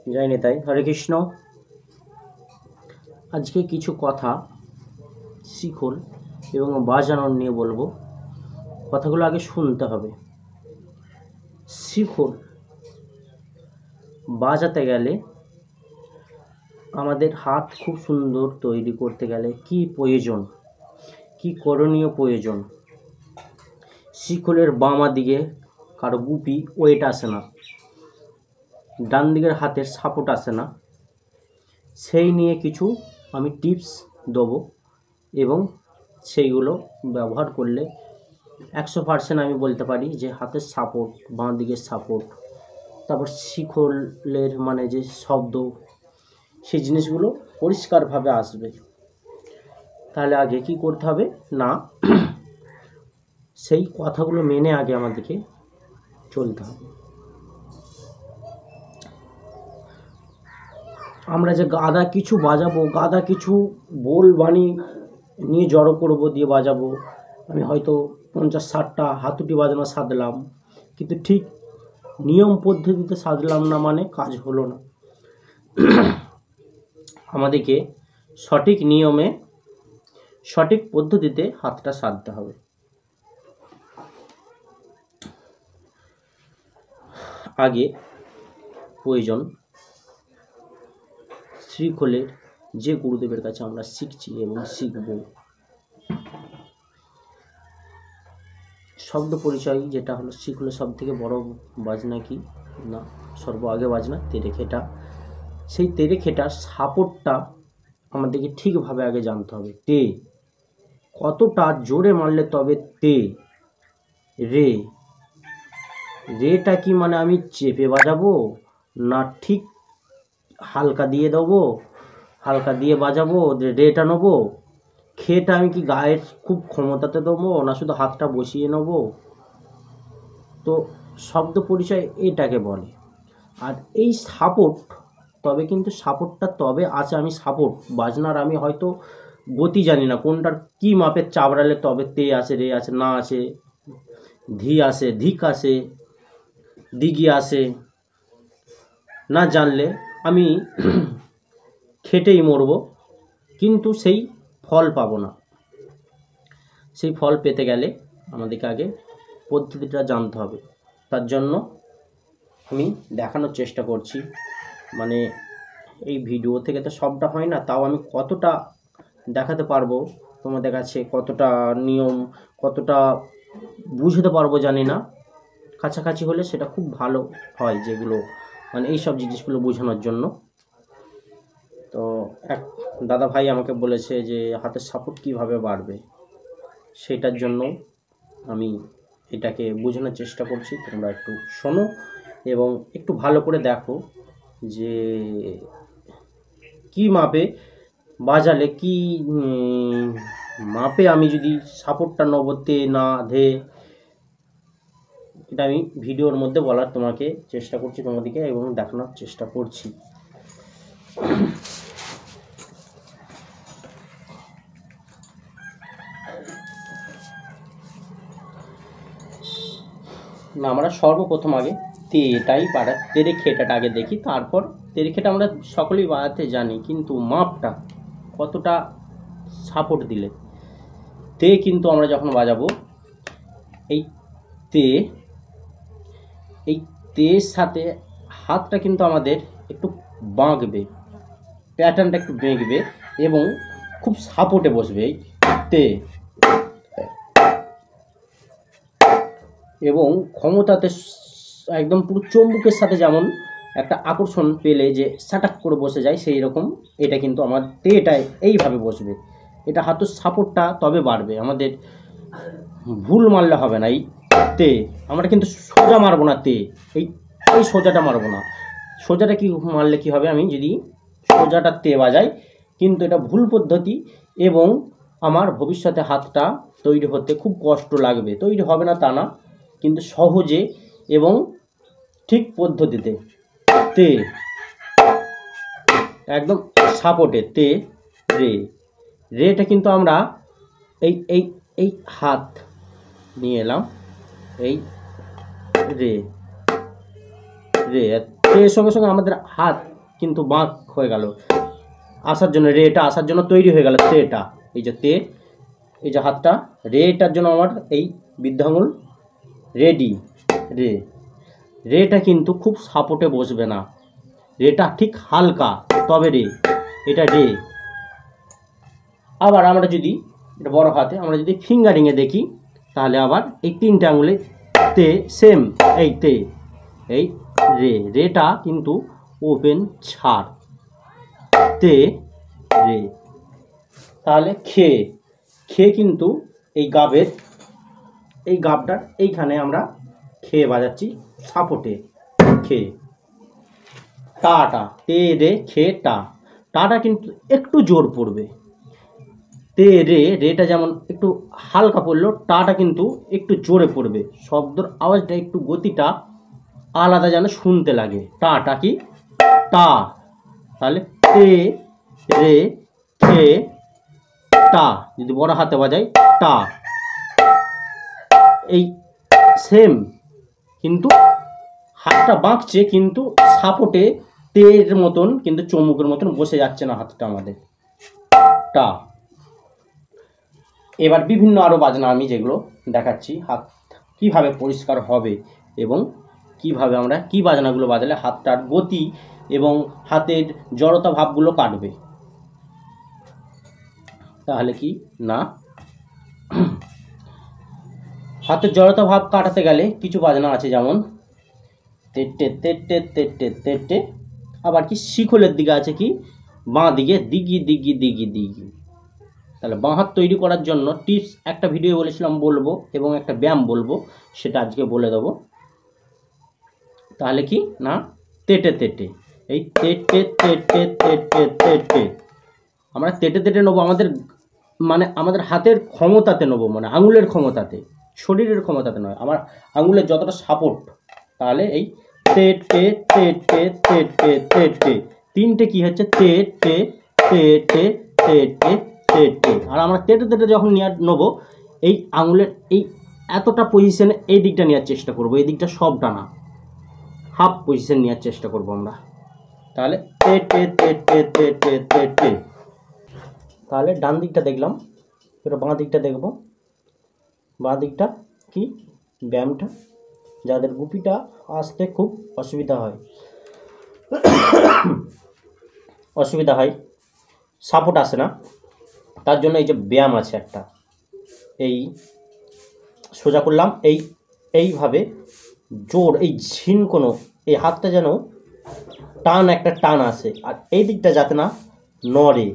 জয় নিতাই, হরে কৃষ্ণ। আজকে কিছু কথা শিখল এবং বাজানোর নিয়ে বলবো। কথাগুলো আগে শুনতে হবে। শিখল বাজাতে গেলে আমাদের হাত খুব সুন্দর তৈরি করতে গেলে কি প্রয়োজন, কি করণীয় প্রয়োজন। শিখলের বামা দিকে কারো গুপি ওয়েট আসে না, ডান দিকের হাতের সাপোর্ট আসে না, সেই নিয়ে কিছু আমি টিপস দেবো এবং সেইগুলো ব্যবহার করলে 100% আমি বলতে পারি যে হাতের সাপোর্ট, বাঁ দিকের সাপোর্ট, তারপর শিখলের মানে যে শব্দ, সেই জিনিসগুলো পরিষ্কারভাবে আসবে। তাহলে আগে কি করতে হবে না, সেই কথাগুলো মেনে আগে আমাদেরকে চলতে হবে। আমরা যে গাদা কিছু বাজাবো, গাদা কিছু বোল বাণী নিয়ে জড়ো করবো, দিয়ে বাজাবো। আমি হয়তো 50-60টা হাতুড়ি বাজানো সাধলাম, কিন্তু ঠিক নিয়ম পদ্ধতিতে সাধলাম না, মানে কাজ হলো না। আমাদেরকে সঠিক নিয়মে সঠিক পদ্ধতিতে হাতটা সাধতে হবে। আগে প্রয়োজন শিখলের যে গুরুদেবের কাছে আমরা শিখছি এবং শিখব, শব্দ পরিচয় যেটা হলো শিখলের সব থেকে বড় বাজনা কি না, সর্ব আগে বাজনা তেরেখেটা। সেই তেরেখেটার সাপোর্টটা আমাদেরকে ঠিকভাবে আগে জানতে হবে। তে কতটা জোরে মারলে তবে তে, রে, রেটা কি মানে আমি চেপে বাজাবো না ঠিক হালকা দিয়ে দেবো, হালকা দিয়ে বাজাবো, রেটা নেবো। খেটা আমি কি গায়ের খুব ক্ষমতাতে দেবো না শুধু হাতটা বসিয়ে নেবো। তো শব্দ পরিচয় এটাকে বলে। আর এই সাপোর্ট, তবে কিন্তু সাপোর্টটা তবে আছে, আমি সাপোর্ট বাজনার আমি হয়তো গতি জানি না, কোনটার কি মাপের চাবড়ালে তবে তে আসে, রে আসে, না আসে, ধি আসে, ধিক আসে, দিগি আসে, না জানলে আমি খেটেই মরবো, কিন্তু সেই ফল পাবো না। সেই ফল পেতে গেলে আমাদেরকে আগে পদ্ধতিটা জানতে হবে। তার জন্য আমি দেখানোর চেষ্টা করছি, মানে এই ভিডিও থেকে তো সবটা হয় না, তাও আমি কতটা দেখাতে পারবো তোমাদের কাছে, কতটা নিয়ম, কতটা বুঝতে পারবো জানি না। কাছাকাছি হলে সেটা খুব ভালো হয়, যেগুলো মানে এই সব জিনিসগুলো বোঝানোর জন্য। তো এক দাদা ভাই আমাকে বলেছে যে হাতের সাপোর্ট কিভাবে বাড়বে, সেটার জন্য আমি এটাকে বোঝানোর চেষ্টা করছি। তোমরা একটু শোনো এবং একটু ভালো করে দেখো যে কি মাপে বাজালে, কি মাপে আমি যদি সাপোর্টটা নবতে না ধে, এটা আমি ভিডিওর মধ্যে বলার তোমাকে চেষ্টা করছি তোমাদেরকে এবং দেখানোর চেষ্টা করছি। না, আমরা সর্বপ্রথম আগে তেটাই তেরেখেটাটা আগে দেখি, তারপর তেরেখেটা আমরা সকলেই বাজাতে জানি, কিন্তু মাপটা কতটা সাপোর্ট দিলে। তে কিন্তু আমরা যখন বাজাবো এই তে, এই তের সাথে হাতটা কিন্তু আমাদের একটু বাঁকবে, প্যাটার্নটা একটু বেঁকবে এবং খুব সাপোর্টে বসবে এই তে, এবং ক্ষমতাতে একদম পুরো চুম্বকের সাথে যেমন একটা আকর্ষণ পেলে যে সাটাক করে বসে যায়, সেই রকম এটা কিন্তু আমার তেটায় এইভাবে বসবে। এটা হাতের সাপোর্টটা তবে বাড়বে, আমাদের ভুল মারলে হবে না। এই তে আমরা কিন্তু সোজা মারবো না, তে এই এই সোজাটা মারবো না। সোজাটা কি মারলে কি হবে, আমি যদি সোজাটা তে বাজাই কিন্তু এটা ভুল পদ্ধতি এবং আমার ভবিষ্যতে হাতটা তৈরি হতে খুব কষ্ট লাগবে। তৈরি হবে না তা না, কিন্তু সহজে এবং ঠিক পদ্ধতিতে তে একদম সাপোর্টে তে, রে, রেটা কিন্তু আমরা এই এই এই হাত নিয়ে এলাম, এই রে, রে এর সঙ্গে সঙ্গে আমাদের হাত কিন্তু বাঁক হয়ে গেল আসার জন্য, রেটা আসার জন্য তৈরি হয়ে গেল তেটা। এই যে তে, এই যে হাতটা রেটার জন্য আমার এই বৃদ্ধাঙ্গুল রেডি। রেটা কিন্তু খুব সাপোর্টে বসবে না, রেটা ঠিক হালকা, তবে রে, এটা রে। আবার আমরা যদি এটা বড় হাতে আমরা যদি ফিঙ্গারিংয়ে দেখি, তাহলে আবার এই 3টে আঙুলে তে সেম, এই তে, এই রেটা কিন্তু ওপেন ছাড়, তে রে। তাহলে খে কিন্তু এই গাবের, এই গাবটার এইখানে আমরা খে বাজাচ্ছি সাপোর্টে, খে। টাটা, তে রে খে টা, টাটা কিন্তু একটু জোর পড়বে, তে রেটা যেমন একটু হালকা পড়লো, টাটা কিন্তু একটু জোরে পড়বে, শব্দর আওয়াজটা একটু গতিটা আলাদা যেন শুনতে লাগে। টাটা কি টা, তাহলে তে রে খে টা, যদি বড় হাতে বাজাই টা, এই সেম, কিন্তু হাতটা বাঁকছে কিন্তু সাপোর্টে তের মতন কিন্তু চমুকের মতন বসে যাচ্ছে না হাতটা আমাদের, টা। এবার বিভিন্ন আরও বাজনা আমি যেগুলো দেখাচ্ছি, হাত কিভাবে পরিষ্কার হবে এবং কিভাবে আমরা কি বাজনাগুলো বাজালে হাতটার গতি এবং হাতের জড়তা ভাবগুলো কাটবে। তাহলে কি না, হাতের জড়তা ভাব কাটাতে গেলে কিছু বাজনা আছে, যেমন তেটে তেটে তেটে তেটে, আবার কি শিখলের দিকে আছে কি বাঁ দিকে দিগি দিগি দিগি দিগি। তাহলে বাঁ হাত তৈরি করার জন্য টিপস একটা ভিডিও বলেছিলাম বলবো, এবং একটা ব্যায়াম বলবো, সেটা আজকে বলে দেবো। তাহলে কি না, তেটে তেটে, এই তেটে তেটে তেটে তেটে আমরা তেটে তেটে নেবো, আমাদের মানে আমাদের হাতের ক্ষমতাতে নেবো, মানে আঙুলের ক্ষমতাতে, শরীরের ক্ষমতাতে নয়, আমার আঙুলের যতটা সাপোর্ট। তাহলে এই তেটে তেটে তেটে তেটে, 3টে কি হচ্ছে তেটে তেটে তেটে তেটে। আর আমরা তেটে তেটে যখন নেবো, এই আঙুলের এই এতটা পজিশনে এই দিকটা নেওয়ার চেষ্টা করবো, এই দিকটা সবটা না, হাফ পজিশন নেওয়ার চেষ্টা করবো আমরা। তাহলে তেটে তেটে তেটে তেটে। তাহলে ডান দিকটা দেখলাম, এবার বাঁ দিকটা দেখব। বাঁ দিকটা কি ব্যায়ামটা, যাদের গুপিটা আসতে খুব অসুবিধা হয়, সাপোর্ট আসে না, তার জন্য এই যে ব্যায়াম আছে একটা, এই সোজা করলাম, এইভাবে জোর, এই ঝিনকোনো, এই হাতটা যেন টান, একটা টান আসে, আর এই দিকটা যাতে না নড়ে।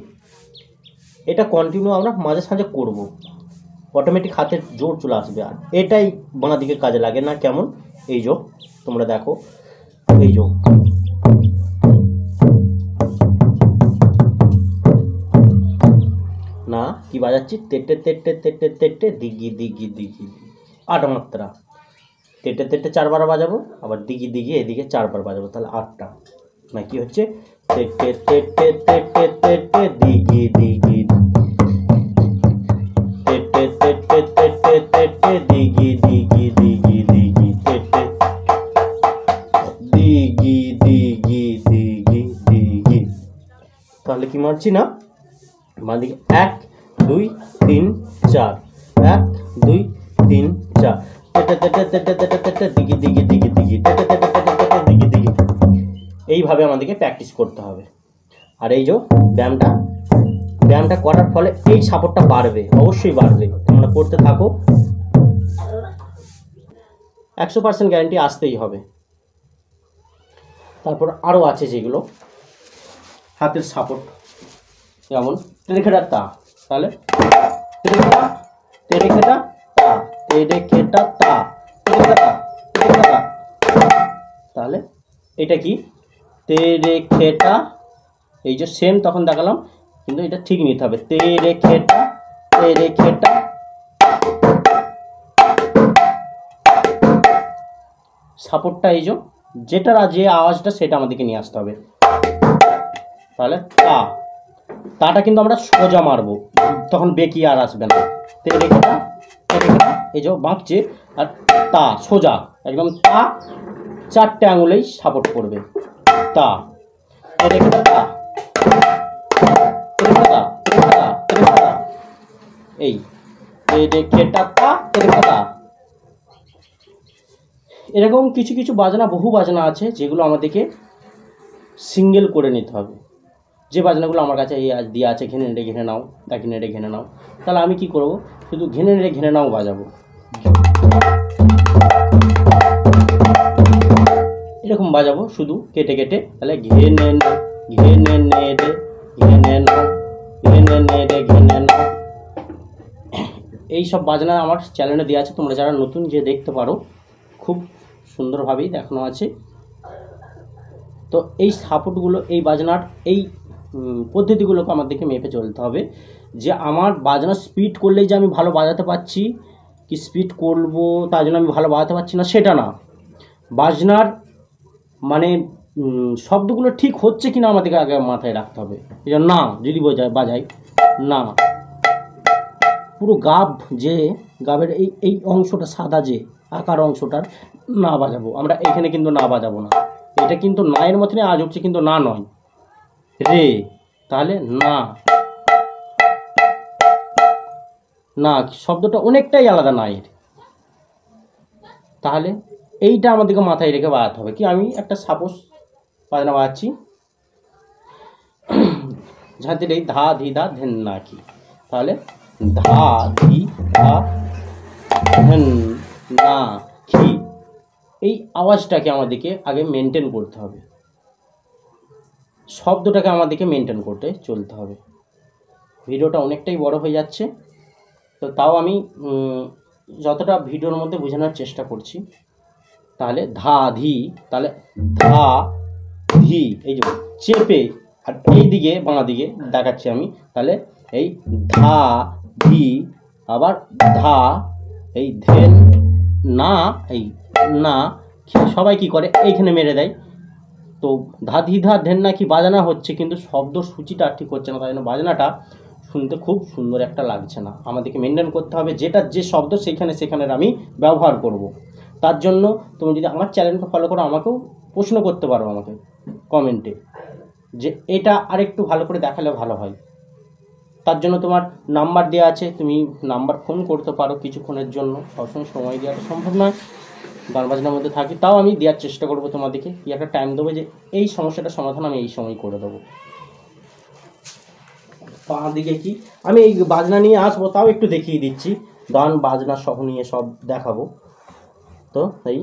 এটা কন্টিনিউ আমরা মাঝে সাঝে করব, অটোমেটিক হাতের জোর চলে আসবে। আর এটাই বাঁ দিকে কাজে লাগে না, কেমন, এই যে তোমরা দেখো, এই যে না কি বাজাচ্ছি, তেটে তেটে তেটে তেটে দিগি দিগি দিগি, 8 মাত্রা, তেটে তেটে 4 বার বাজাবো, আবার দিগি দিগি এদিকে 4 বার বাজাবো, তাহলে 8টা। না কি হচ্ছে, তেটে তেটে তেটে তেটে দিগি দিগি, তেটে তেটে তেটে তেটে দিগি দিগি দিগি দিগি, তেটে দিগি দিগি দিগি দিগি। তাহলে কি মারছি না, বাঁ দিকে 1 2 3 4, 1 2 3 4, তেটে তেটে তেটে তেটে তেটে দিগি দিগি দিগি দিগি, তেটে তেটে তেটে তেটে দিগি দিগি। এইভাবে আমাদেরকে প্র্যাকটিস করতে হবে। আর এই যে ব্যায়ামটা করার ফলে এই সাপোর্টটা বাড়বে, অবশ্যই বাড়বে, তোমরা করতে থাকো, 100% গ্যারান্টি আসতেই হবে। তারপর আরও আছে যেগুলো হাতের সাপোর্ট, যেমন তেরেখেটা তা, তাহলে তেরেখেটা তেরেখেটা তা, তেরেখেটা তা, তেরেখেটা তা, তাহলে এটা কি তেরেখেটা, এই যে সেম তখন দেখালাম, কিন্তু এটা ঠিক নিতে হবে, তেরেখেটা তেরেখেটা। সাপোর্টটা এই যেটা যে আওয়াজটা সেটা আমাদেরকে নিয়ে আসতে হবে। তাহলে তাটা কিন্তু আমরা সোজা মারবো, তখন বেঁকি আর আসবে না, তেরেখেটা তেরেখেটা, এই যে বাঁকছে, আর তা সোজা একদম, তা 4টে আঙুলেই সাপোর্ট করবে। তা, এ রেখাটা তা, এ রেখাটা তা, এ রেখাটা তা, এ রেখাটা তা, এই এ রেখাটা তা, এ রেখাটা তা। এরকম কিছু কিছু বাজনা, বহু বাজনা আছে যেগুলো আমাদেরকে সিঙ্গেল করে নিতে হবে। যে বাজনাগুলো আমার কাছে এই দিয়ে আছে, ঘেনে নেড়ে ঘেনে নাও, তাকে নেড়ে ঘেনে নাও, তাহলে আমি কি করব, শুধু ঘেনে নেড়ে ঘেনে নাও বাজাবো, এরকম বাজাবো শুধু কেটে কেটে। তাহলে ঘেনে ঘেনে নেড়ে ঘেনে নাও, ঘেনে নেড়ে ঘেনে নাও। এইসব বাজনা আমার চ্যানেলে দেওয়া আছে, তোমরা যারা নতুন যে দেখতে পারো, খুব সুন্দরভাবেই দেখানো আছে। তো এই সাপোর্টগুলো, এই বাজনার এই পদ্ধতিগুলোকে আমাদেরকে মেপে চলতে হবে, যে আমার বাজনা স্পিড করলেই যে আমি ভালো বাজাতে পারছি, কি স্পিড করবো তার জন্য আমি ভালো বাজাতে পারছি না, সেটা না। বাজনার মানে শব্দগুলো ঠিক হচ্ছে কিনা আমাদেরকে আগে মাথায় রাখতে হবে। এই জন্য না যদি বাজাই না, পুরো গাব, যে গাবের এই এই অংশটা সাদা, যে আকার অংশটার না বাজাবো আমরা, এখানে কিন্তু না বাজাবো না। এটা কিন্তু না এর মতনই আজ হচ্ছে, কিন্তু না নয়, রে। তাহলে না, না শব্দটা অনেকটাই আলাদা না এর। তাহলে এইটা আমাদেরকে মাথায় রেখে বাজাতে হবে। কি আমি একটা সাপোজ বাজনা বাজাচ্ছি, ঝাঁতে রে ধা ধি ধা ধেন না কি, তাহলে ধা ধি ধা ধেন না কি, এই আওয়াজটাকে আমাদেরকে আগে মেনটেন করতে হবে, শব্দটাকে আমাদেরকে মেনটেন করতে চলতে হবে। ভিডিওটা অনেকটাই বড় হয়ে যাচ্ছে, তো তাও আমি যতটা ভিডিওর মধ্যে বোঝানোর চেষ্টা করছি। তাহলে ধা ধি, তাহলে ধা ধি, এই যে চেপে, আর এই দিকে বাঁ দিকে দেখাচ্ছি আমি, তাহলে এই ধা ধি, আবার ধা, এই ধেন না, এই না, সবাই কি করে এইখানে মেরে দেয়। তো ধা ধি ধা ধেন না কি বাজানা হচ্ছে, কিন্তু শব্দ সূচিটা ঠিক হচ্ছে না, তাই জন্য বাজনাটা শুনতে খুব সুন্দর একটা লাগছে না। আমাদেরকে মেনটেন করতে হবে, যেটা যে শব্দ সেখানে সেখানের আমি ব্যবহার করব। তার জন্য তুমি যদি আমার চ্যানেলকে ফলো করো, আমাকেও প্রশ্ন করতে পারো আমাকে কমেন্টে, যে এটা আরেকটু ভালো করে দেখালে ভালো হয়। তার জন্য তোমার নাম্বার দেওয়া আছে, তুমি নাম্বার ফোন করতে পারো কিছুক্ষণের জন্য, সবসময় সময় দেওয়া সম্ভব নয়, গান বাজনার মধ্যে থাকি, তাও আমি দেওয়ার চেষ্টা করবো তোমাদেরকে। কি একটা টাইম দেবো যে এই সমস্যাটার সমাধান আমি এই সময় করে দেবো। বাঁ দিকে কি আমি এই বাজনা নিয়ে আসবো, তাও একটু দেখিয়ে দিচ্ছি, গান বাজনা সহ নিয়ে সব দেখাবো। তো এই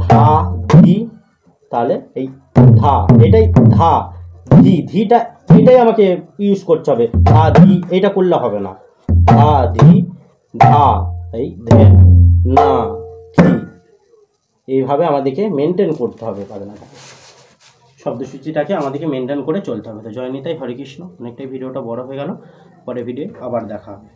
ধা ধি, তাহলে এই ধা, এটাই ধা ধি, ধিটা এটাই আমাকে ইউজ করতে হবে, ধা ধি এটা করলে হবে না, ধা ধি ধা, এই ধেন না কি, এইভাবে আমাদেরকে মেনটেন করতে হবে বাজনাটাকে, শব্দসূচিটাকে আমাদেরকে মেনটেন করে চলতে হবে। তো জয় নিতাই, হরে কৃষ্ণ। অনেকটাই ভিডিওটা বড় হয়ে গেল, পরে ভিডিও আবার দেখা হবে।